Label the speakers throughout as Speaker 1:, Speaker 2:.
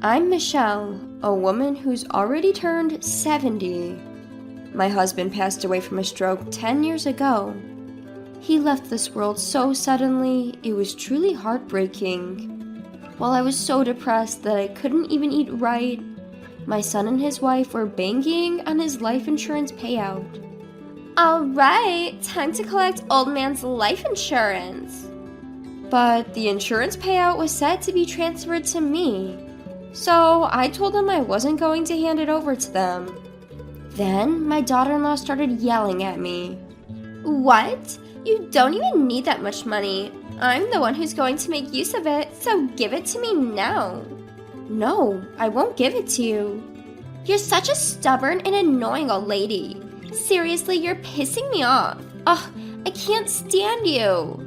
Speaker 1: I'm Michelle, a woman who's already turned 70. My husband passed away from a stroke 10 years ago. He left this world so suddenly, it was truly heartbreaking. While I was so depressed that I couldn't even eat right, my son and his wife were banking on his life insurance payout. All right, time to collect old man's life insurance. But the insurance payout was set to be transferred to me, so I told them I wasn't going to hand it over to them. Then my daughter-in-law started yelling at me. What? You don't even need that much money. I'm the one who's going to make use of it, so give it to me now. No, I won't give it to you. You're such a stubborn and annoying old lady. Seriously, you're pissing me off. Ugh, I can't stand you.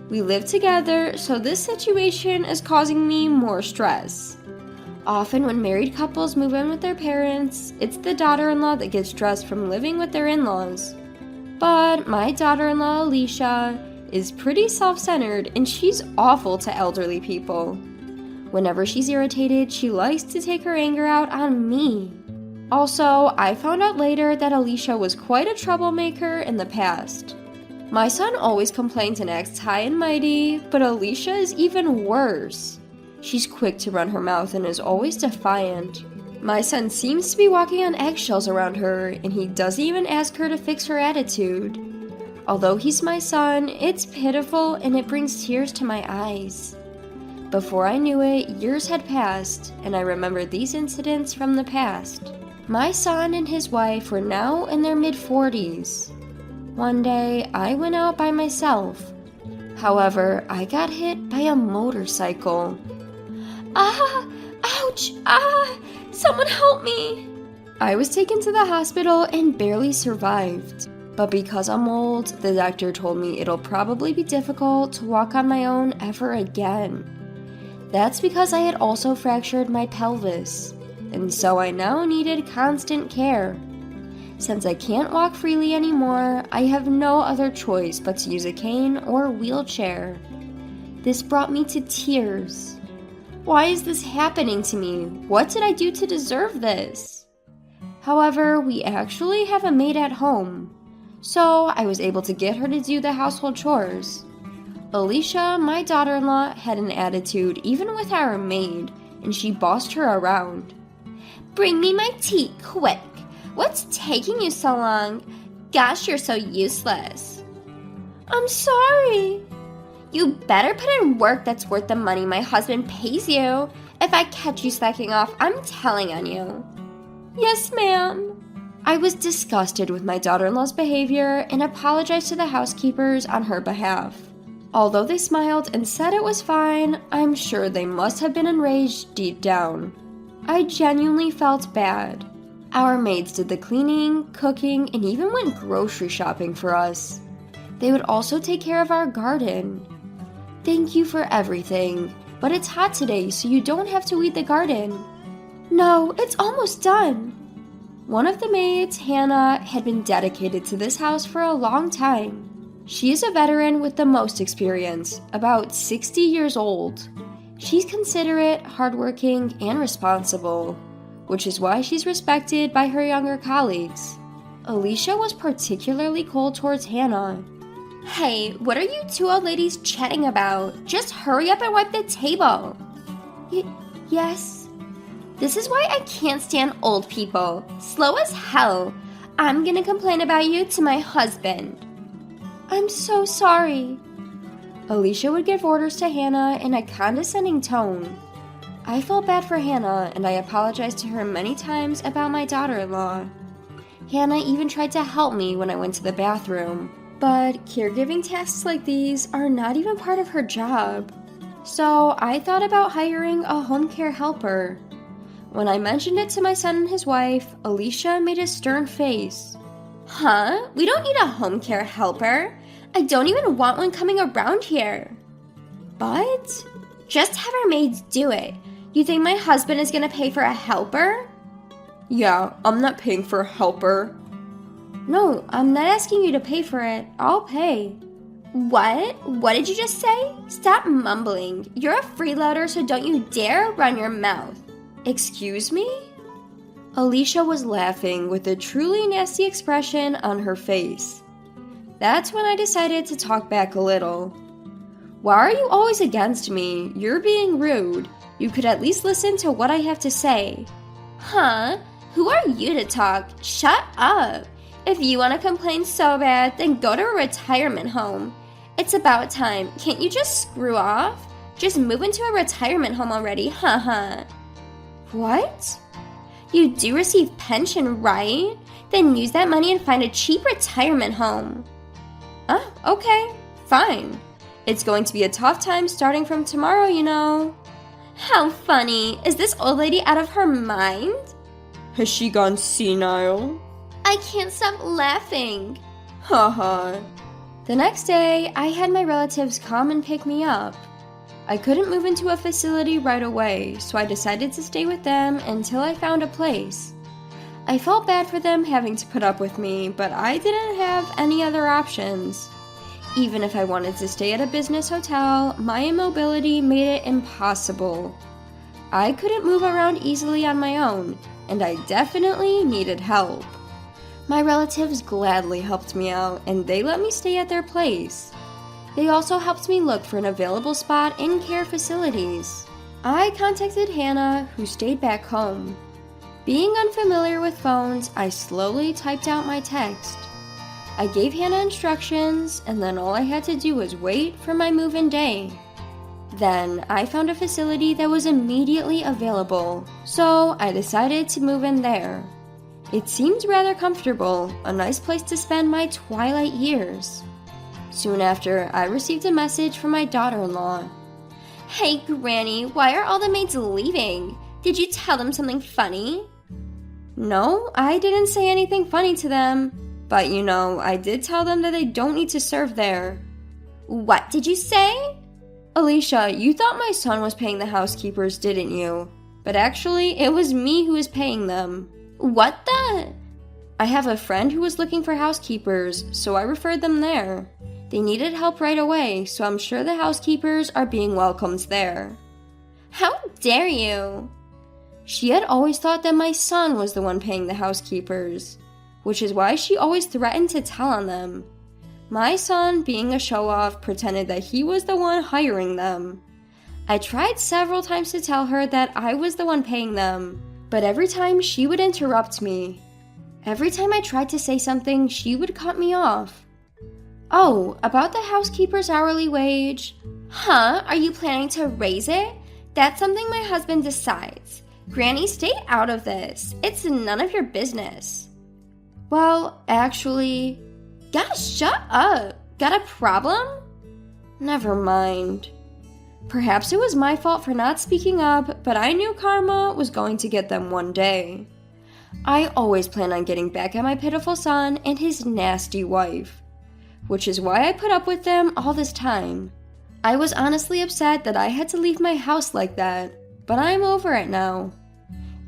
Speaker 1: We live together, so this situation is causing me more stress. Often when married couples move in with their parents, it's the daughter-in-law that gets stressed from living with their in-laws. But my daughter-in-law, Alicia, is pretty self-centered and she's awful to elderly people. Whenever she's irritated, she likes to take her anger out on me. Also, I found out later that Alicia was quite a troublemaker in the past. My son always complains and acts high and mighty, but Alicia is even worse. She's quick to run her mouth and is always defiant. My son seems to be walking on eggshells around her, and he doesn't even ask her to fix her attitude. Although he's my son, it's pitiful and it brings tears to my eyes. Before I knew it, years had passed, and I remembered these incidents from the past. My son and his wife were now in their mid-40s. One day, I went out by myself. However, I got hit by a motorcycle. Ah! Ouch! Ah! Someone help me! I was taken to the hospital and barely survived. But because I'm old, the doctor told me it'll probably be difficult to walk on my own ever again. That's because I had also fractured my pelvis, and so I now needed constant care. Since I can't walk freely anymore, I have no other choice but to use a cane or wheelchair. This brought me to tears. Why is this happening to me? What did I do to deserve this? However, we actually have a maid at home, so I was able to get her to do the household chores. Alicia, my daughter-in-law, had an attitude even with our maid, and she bossed her around. Bring me my tea, quick! What's taking you so long? Gosh, you're so useless. I'm sorry. You better put in work that's worth the money my husband pays you. If I catch you slacking off, I'm telling on you. Yes, ma'am. I was disgusted with my daughter-in-law's behavior and apologized to the housekeepers on her behalf. Although they smiled and said it was fine, I'm sure they must have been enraged deep down. I genuinely felt bad. Our maids did the cleaning, cooking, and even went grocery shopping for us. They would also take care of our garden. Thank you for everything, but it's hot today, so you don't have to weed the garden. No, it's almost done. One of the maids, Hannah, had been dedicated to this house for a long time. She is a veteran with the most experience, about 60 years old. She's considerate, hardworking, and responsible, which is why she's respected by her younger colleagues. Alicia was particularly cold towards Hannah. Hey, what are you two old ladies chatting about? Just hurry up and wipe the table. Yes. This is why I can't stand old people. Slow as hell. I'm gonna complain about you to my husband. I'm so sorry. Alicia would give orders to Hannah in a condescending tone. I felt bad for Hannah, and I apologized to her many times about my daughter-in-law. Hannah even tried to help me when I went to the bathroom, but caregiving tasks like these are not even part of her job. So I thought about hiring a home care helper. When I mentioned it to my son and his wife, Alicia made a stern face. Huh? We don't need a home care helper. I don't even want one coming around here. But just have our maids do it. You think my husband is gonna pay for a helper? Yeah, I'm not paying for a helper. No, I'm not asking you to pay for it. I'll pay. What? What did you just say? Stop mumbling. You're a freeloader, so don't you dare run your mouth. Excuse me? Alicia was laughing with a truly nasty expression on her face. That's when I decided to talk back a little. Why are you always against me? You're being rude. You could at least listen to what I have to say. Huh? Who are you to talk? Shut up. If you want to complain so bad, then go to a retirement home. It's about time. Can't you just screw off? Just move into a retirement home already, haha. What? You do receive pension, right? Then use that money and find a cheap retirement home. Okay, fine. It's going to be a tough time starting from tomorrow, you know. How funny. Is this old lady out of her mind? Has she gone senile? I can't stop laughing. Haha. The next day, I had my relatives come and pick me up. I couldn't move into a facility right away, so I decided to stay with them until I found a place. I felt bad for them having to put up with me, but I didn't have any other options. Even if I wanted to stay at a business hotel, my immobility made it impossible. I couldn't move around easily on my own, and I definitely needed help. My relatives gladly helped me out, and they let me stay at their place. They also helped me look for an available spot in care facilities. I contacted Hannah, who stayed back home. Being unfamiliar with phones, I slowly typed out my text. I gave Hannah instructions, and then all I had to do was wait for my move-in day. Then I found a facility that was immediately available, so I decided to move in there. It seemed rather comfortable, a nice place to spend my twilight years. Soon after, I received a message from my daughter-in-law. Hey, Granny, why are all the maids leaving? Did you tell them something funny? No, I didn't say anything funny to them. But I did tell them that they don't need to serve there. What did you say? Alicia, you thought my son was paying the housekeepers, didn't you? But actually, it was me who was paying them. What the? I have a friend who was looking for housekeepers, so I referred them there. They needed help right away, so I'm sure the housekeepers are being welcomed there. How dare you? She had always thought that my son was the one paying the housekeepers, which is why she always threatened to tell on them. My son, being a show-off, pretended that he was the one hiring them. I tried several times to tell her that I was the one paying them, but every time she would interrupt me. Every time I tried to say something, she would cut me off. Oh, about the housekeeper's hourly wage? Huh? Are you planning to raise it? That's something my husband decides. Granny, stay out of this. It's none of your business. Well, actually... Gosh, shut up! Got a problem? Never mind. Perhaps it was my fault for not speaking up, but I knew karma was going to get them one day. I always plan on getting back at my pitiful son and his nasty wife, which is why I put up with them all this time. I was honestly upset that I had to leave my house like that, but I'm over it now.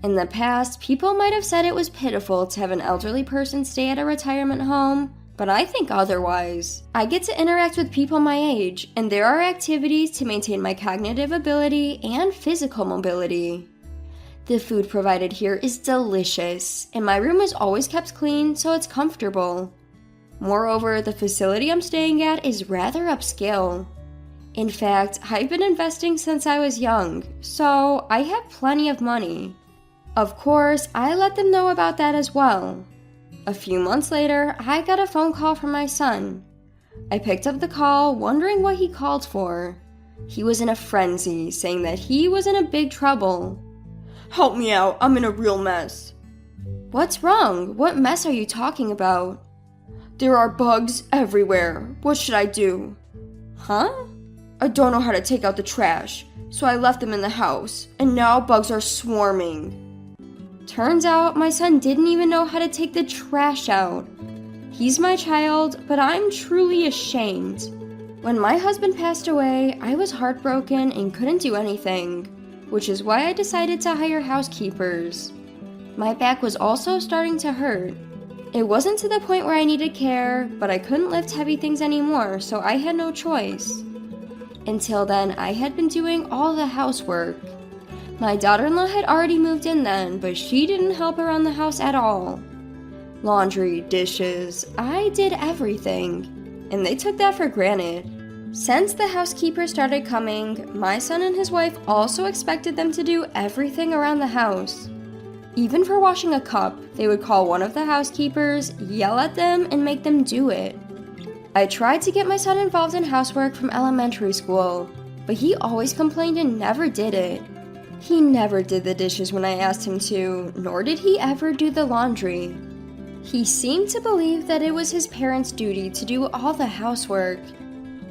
Speaker 1: In the past, people might have said it was pitiful to have an elderly person stay at a retirement home, but I think otherwise. I get to interact with people my age, and there are activities to maintain my cognitive ability and physical mobility. The food provided here is delicious, and my room is always kept clean so it's comfortable. Moreover, the facility I'm staying at is rather upscale. In fact, I've been investing since I was young, so I have plenty of money. Of course, I let them know about that as well. A few months later, I got a phone call from my son. I picked up the call, wondering what he called for. He was in a frenzy, saying that he was in a big trouble. Help me out, I'm in a real mess. What's wrong? What mess are you talking about? There are bugs everywhere. What should I do? Huh? I don't know how to take out the trash, so I left them in the house, and now bugs are swarming. Turns out my son didn't even know how to take the trash out. He's my child, but I'm truly ashamed. When my husband passed away, I was heartbroken and couldn't do anything, which is why I decided to hire housekeepers. My back was also starting to hurt. It wasn't to the point where I needed care, but I couldn't lift heavy things anymore, so I had no choice. Until then, I had been doing all the housework. My daughter-in-law had already moved in then, but she didn't help around the house at all. Laundry, dishes, I did everything, and they took that for granted. Since the housekeeper started coming, my son and his wife also expected them to do everything around the house. Even for washing a cup, they would call one of the housekeepers, yell at them, and make them do it. I tried to get my son involved in housework from elementary school, but he always complained and never did it. He never did the dishes when I asked him to, nor did he ever do the laundry. He seemed to believe that it was his parents' duty to do all the housework.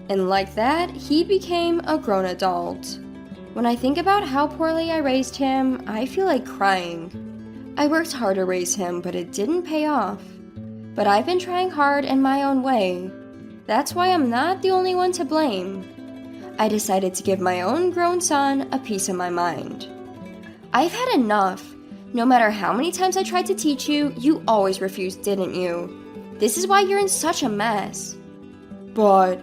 Speaker 1: And like that, he became a grown adult. When I think about how poorly I raised him, I feel like crying. I worked hard to raise him, but it didn't pay off. But I've been trying hard in my own way. That's why I'm not the only one to blame. I decided to give my own grown son a piece of my mind. I've had enough. No matter how many times I tried to teach you, you always refused, didn't you? This is why you're in such a mess. But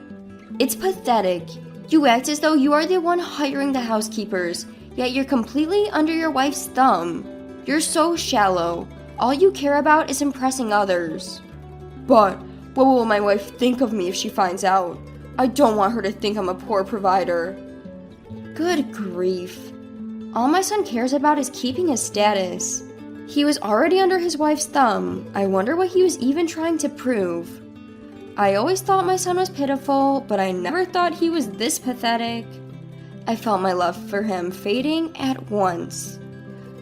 Speaker 1: it's pathetic. You act as though you are the one hiring the housekeepers, yet you're completely under your wife's thumb. You're so shallow. All you care about is impressing others. But what will my wife think of me if she finds out? I don't want her to think I'm a poor provider. Good grief. All my son cares about is keeping his status. He was already under his wife's thumb. I wonder what he was even trying to prove. I always thought my son was pitiful, but I never thought he was this pathetic. I felt my love for him fading at once.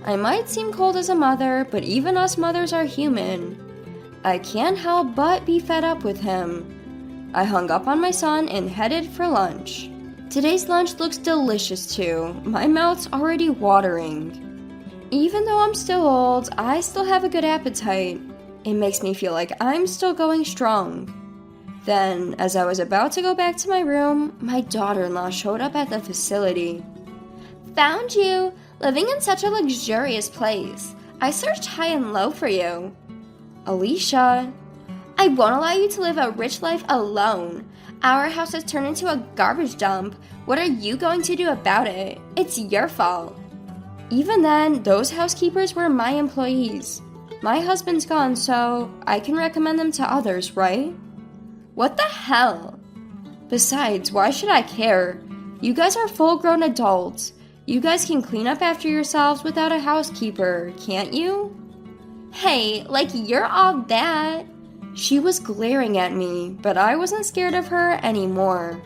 Speaker 1: I might seem cold as a mother, but even us mothers are human. I can't help but be fed up with him. I hung up on my son and headed for lunch. Today's lunch looks delicious too. My mouth's already watering. Even though I'm still old, I still have a good appetite. It makes me feel like I'm still going strong. Then, as I was about to go back to my room, my daughter-in-law showed up at the facility. Found you! Living in such a luxurious place. I searched high and low for you. Alicia, I won't allow you to live a rich life alone. Our house has turned into a garbage dump. What are you going to do about it? It's your fault. Even then, those housekeepers were my employees. My husband's gone, so I can recommend them to others, right? What the hell? Besides, why should I care? You guys are full-grown adults. You guys can clean up after yourselves without a housekeeper, can't you? Hey, like you're all that. She was glaring at me, but I wasn't scared of her anymore.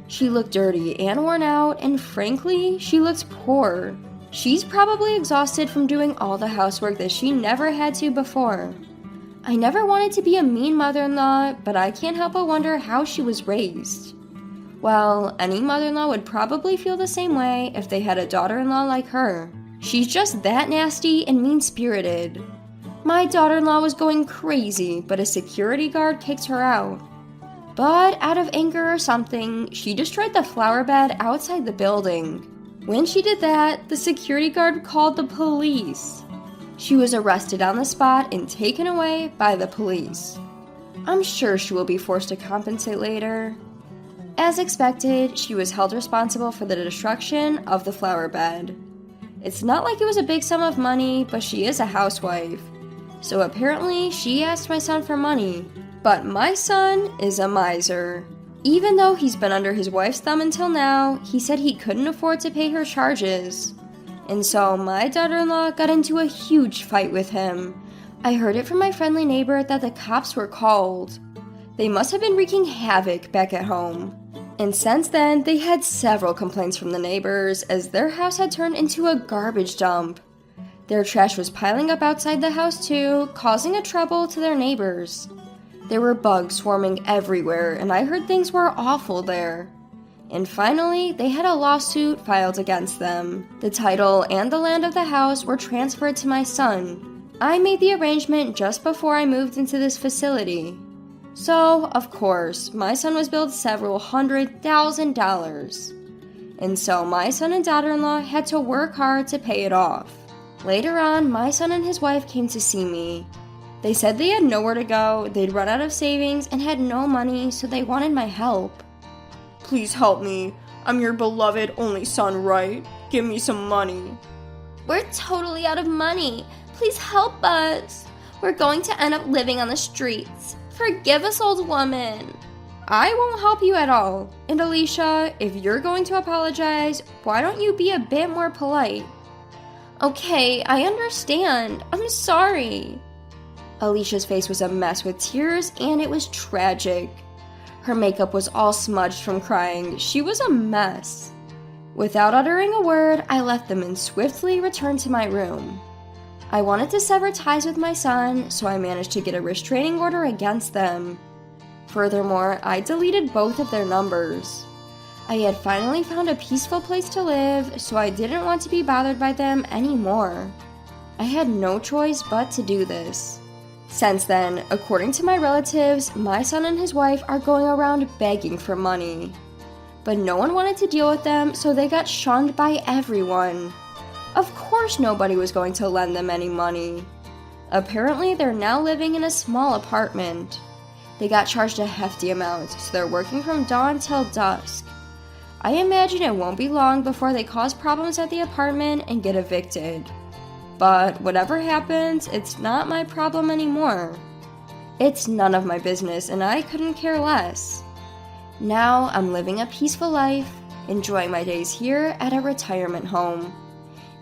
Speaker 1: She looked dirty and worn out, and frankly, she looked poor. She's probably exhausted from doing all the housework that she never had to before. I never wanted to be a mean mother-in-law, but I can't help but wonder how she was raised. Well, any mother-in-law would probably feel the same way if they had a daughter-in-law like her. She's just that nasty and mean-spirited. My daughter-in-law was going crazy, but a security guard kicked her out. But out of anger or something, she destroyed the flower bed outside the building. When she did that, the security guard called the police. She was arrested on the spot and taken away by the police. I'm sure she will be forced to compensate later. As expected, she was held responsible for the destruction of the flower bed. It's not like it was a big sum of money, but she is a housewife. So apparently, she asked my son for money. But my son is a miser. Even though he's been under his wife's thumb until now, he said he couldn't afford to pay her charges. And so my daughter-in-law got into a huge fight with him. I heard it from my friendly neighbor that the cops were called. They must have been wreaking havoc back at home. And since then, they had several complaints from the neighbors as their house had turned into a garbage dump. Their trash was piling up outside the house too, causing a trouble to their neighbors. There were bugs swarming everywhere, and I heard things were awful there. And finally, they had a lawsuit filed against them. The title and the land of the house were transferred to my son. I made the arrangement just before I moved into this facility. So, of course, my son was billed several $100,000. And so my son and daughter-in-law had to work hard to pay it off. Later on, my son and his wife came to see me. They said they had nowhere to go, they'd run out of savings, and had no money, so they wanted my help. Please help me. I'm your beloved only son, right? Give me some money. We're totally out of money. Please help us. We're going to end up living on the streets. Forgive us, old woman. I won't help you at all. And Alicia, if you're going to apologize, why don't you be a bit more polite? Okay, I understand. I'm sorry. Alicia's face was a mess with tears, and it was tragic. Her makeup was all smudged from crying. She was a mess. Without uttering a word, I left them and swiftly returned to my room. I wanted to sever ties with my son, so I managed to get a restraining order against them. Furthermore, I deleted both of their numbers. I had finally found a peaceful place to live, so I didn't want to be bothered by them anymore. I had no choice but to do this. Since then, according to my relatives, my son and his wife are going around begging for money. But no one wanted to deal with them, so they got shunned by everyone. Of course nobody was going to lend them any money. Apparently, they're now living in a small apartment. They got charged a hefty amount, so they're working from dawn till dusk. I imagine it won't be long before they cause problems at the apartment and get evicted. But whatever happens, it's not my problem anymore. It's none of my business, and I couldn't care less. Now I'm living a peaceful life, enjoying my days here at a retirement home.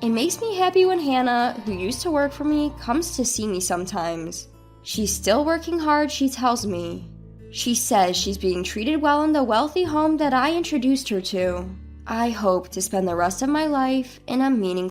Speaker 1: It makes me happy when Hannah, who used to work for me, comes to see me sometimes. She's still working hard, she tells me. She says she's being treated well in the wealthy home that I introduced her to. I hope to spend the rest of my life in a meaningful